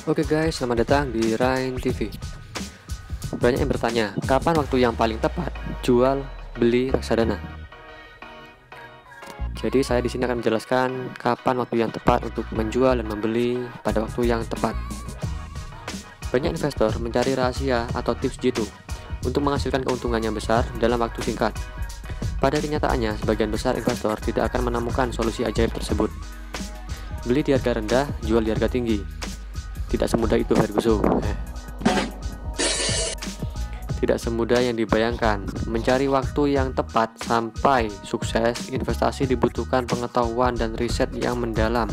Oke guys, selamat datang di Rain TV. Banyak yang bertanya, kapan waktu yang paling tepat jual beli reksadana? Jadi saya di sini akan menjelaskan kapan waktu yang tepat untuk menjual dan membeli pada waktu yang tepat. Banyak investor mencari rahasia atau tips jitu untuk menghasilkan keuntungan yang besar dalam waktu singkat. Pada kenyataannya, sebagian besar investor tidak akan menemukan solusi ajaib tersebut. Beli di harga rendah, jual di harga tinggi. Tidak semudah itu, Ferguson. Tidak semudah yang dibayangkan. Mencari waktu yang tepat sampai sukses, investasi dibutuhkan pengetahuan dan riset yang mendalam.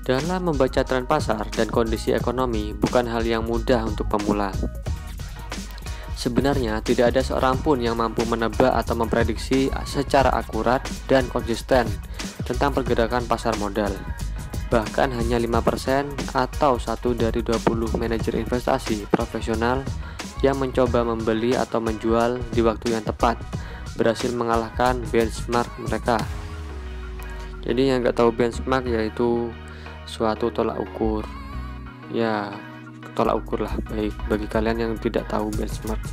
Dalam membaca tren pasar dan kondisi ekonomi bukan hal yang mudah untuk pemula. Sebenarnya tidak ada seorang pun yang mampu menebak atau memprediksi secara akurat dan konsisten tentang pergerakan pasar modal. Bahkan hanya 5% atau 1 dari 20 manajer investasi profesional yang mencoba membeli atau menjual di waktu yang tepat berhasil mengalahkan benchmark mereka. Jadi yang nggak tahu benchmark yaitu suatu tolak ukur. Ya, tolak ukur lah baik bagi kalian yang tidak tahu benchmark.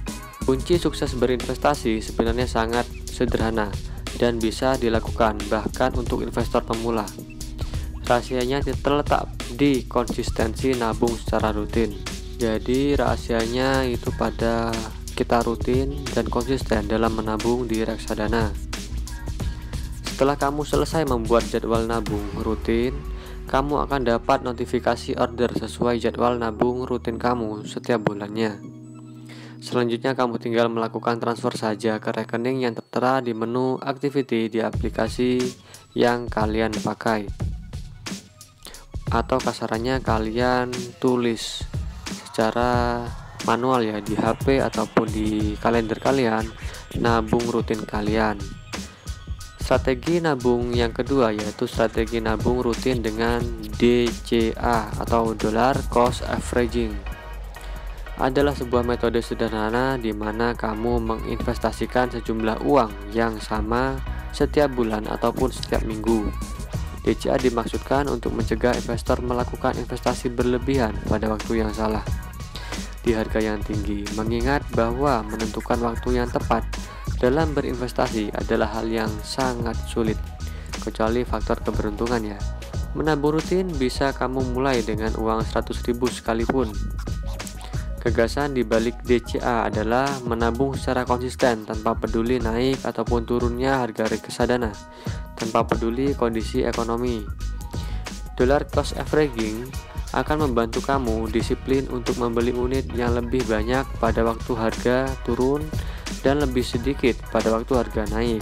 Kunci sukses berinvestasi sebenarnya sangat sederhana dan bisa dilakukan bahkan untuk investor pemula. Rahasianya terletak di konsistensi nabung secara rutin. Jadi rahasianya itu pada kita rutin dan konsisten dalam menabung di reksadana. Setelah kamu selesai membuat jadwal nabung rutin, kamu akan dapat notifikasi order sesuai jadwal nabung rutin kamu setiap bulannya. Selanjutnya kamu tinggal melakukan transfer saja ke rekening yang tertera di menu activity di aplikasi yang kalian pakai. Atau kasarannya kalian tulis secara manual ya di HP ataupun di kalender kalian nabung rutin kalian. Strategi nabung yang kedua yaitu strategi nabung rutin dengan DCA atau Dollar Cost Averaging. Adalah sebuah metode sederhana di mana kamu menginvestasikan sejumlah uang yang sama setiap bulan ataupun setiap minggu. DCA dimaksudkan untuk mencegah investor melakukan investasi berlebihan pada waktu yang salah di harga yang tinggi, mengingat bahwa menentukan waktu yang tepat dalam berinvestasi adalah hal yang sangat sulit, kecuali faktor keberuntungan ya. Menabung rutin bisa kamu mulai dengan uang 100.000 sekalipun. Gagasan di balik DCA adalah menabung secara konsisten tanpa peduli naik ataupun turunnya harga reksadana, tanpa peduli kondisi ekonomi. Dollar Cost Averaging akan membantu kamu disiplin untuk membeli unit yang lebih banyak pada waktu harga turun dan lebih sedikit pada waktu harga naik.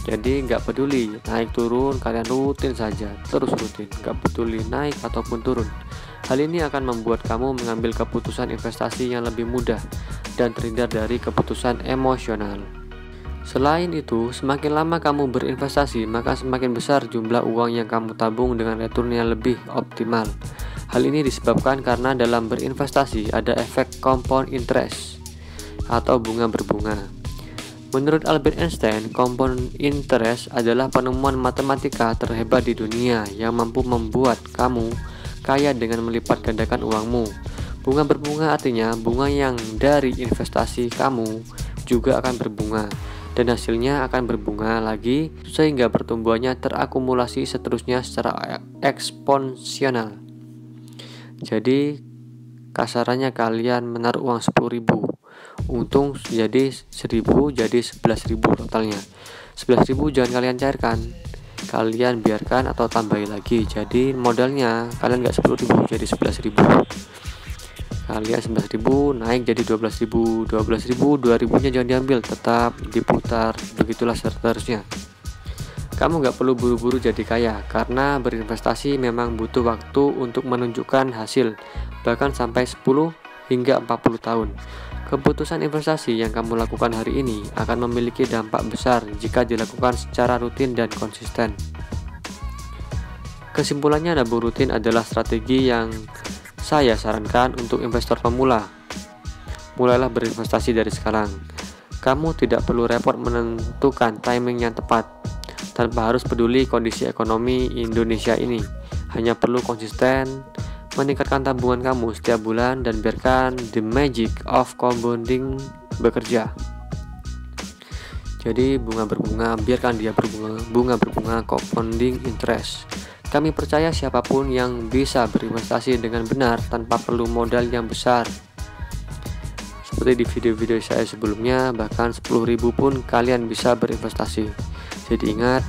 Jadi nggak peduli naik turun, kalian rutin saja, terus rutin, nggak peduli naik ataupun turun. Hal ini akan membuat kamu mengambil keputusan investasi yang lebih mudah dan terhindar dari keputusan emosional. Selain itu, semakin lama kamu berinvestasi, maka semakin besar jumlah uang yang kamu tabung dengan return yang lebih optimal. Hal ini disebabkan karena dalam berinvestasi ada efek compound interest atau bunga berbunga. Menurut Albert Einstein, compound interest adalah penemuan matematika terhebat di dunia yang mampu membuat kamu kaya dengan melipat gandakan uangmu. Bunga berbunga artinya bunga yang dari investasi kamu juga akan berbunga dan hasilnya akan berbunga lagi sehingga pertumbuhannya terakumulasi seterusnya secara eksponensial. Jadi kasarannya kalian menaruh uang 10.000, untung jadi 1.000 jadi 11.000 totalnya. 11.000 jangan kalian cairkan, kalian biarkan atau tambahi lagi. Jadi modalnya kalian nggak 10.000 jadi 11.000. Kalian 11.000 naik jadi 12.000, 12.000, 2.000-nya jangan diambil, tetap diputar, begitulah seterusnya. Kamu nggak perlu buru-buru jadi kaya, karena berinvestasi memang butuh waktu untuk menunjukkan hasil, bahkan sampai 10 hingga 40 tahun. Keputusan investasi yang kamu lakukan hari ini akan memiliki dampak besar jika dilakukan secara rutin dan konsisten. Kesimpulannya, nabung rutin adalah strategi yang saya sarankan untuk investor pemula. Mulailah berinvestasi dari sekarang. Kamu tidak perlu repot menentukan timing yang tepat, tanpa harus peduli kondisi ekonomi Indonesia ini. Hanya perlu konsisten meningkatkan tabungan kamu setiap bulan dan biarkan the magic of compounding bekerja. Jadi bunga berbunga, biarkan dia bunga berbunga compounding interest. Kami percaya siapapun yang bisa berinvestasi dengan benar tanpa perlu modal yang besar. Seperti di video-video saya sebelumnya, bahkan 10.000 pun kalian bisa berinvestasi. Jadi ingat,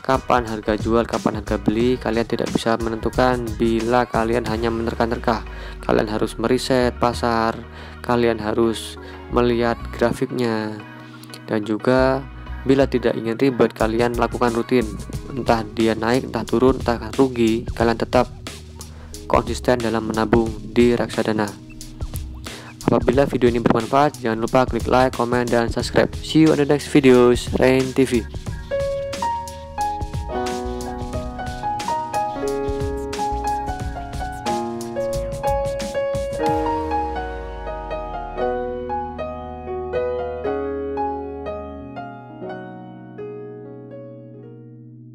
kapan harga jual, kapan harga beli, kalian tidak bisa menentukan bila kalian hanya menerka-nerka. Kalian harus meriset pasar, kalian harus melihat grafiknya, dan juga bila tidak ingin ribet, kalian lakukan rutin. Entah dia naik, entah turun, entah rugi, kalian tetap konsisten dalam menabung di reksadana. Apabila video ini bermanfaat, jangan lupa klik like, comment, dan subscribe. See you on the next videos, Rain TV.